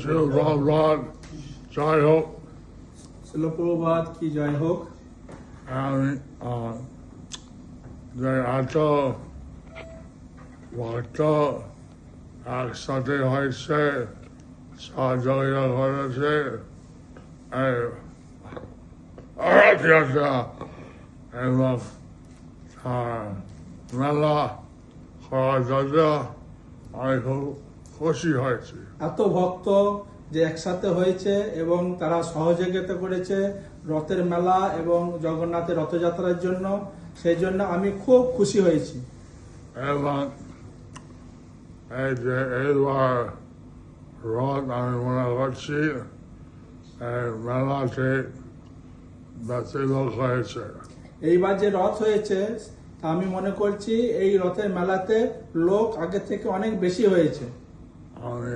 শিলপ্রভাত জয় হোক। শিলপ্রভাত কি জয় হোক। আমি যে এত ভক্ত একসাথে হয়েছে, সহযোগিতা করেছে, এবং মেলা করার জন্য আমি খুব খুশি হয়েছি। এত ভক্ত যে একসাথে হয়েছে এবং তারা সহযোগিতা করেছে রথের মেলা এবং জগন্নাথের রথযাত্রার জন্য, সেই জন্য আমি খুব খুশি হয়েছি। এবং এই যে এইবার রথ আমি মনে করছি মেলাতে বেশি লোক হয়েছে। এইবার যে রথ হয়েছে তা আমি মনে করছি এই রথের মেলাতে লোক আগে থেকে অনেক বেশি হয়েছে। আমি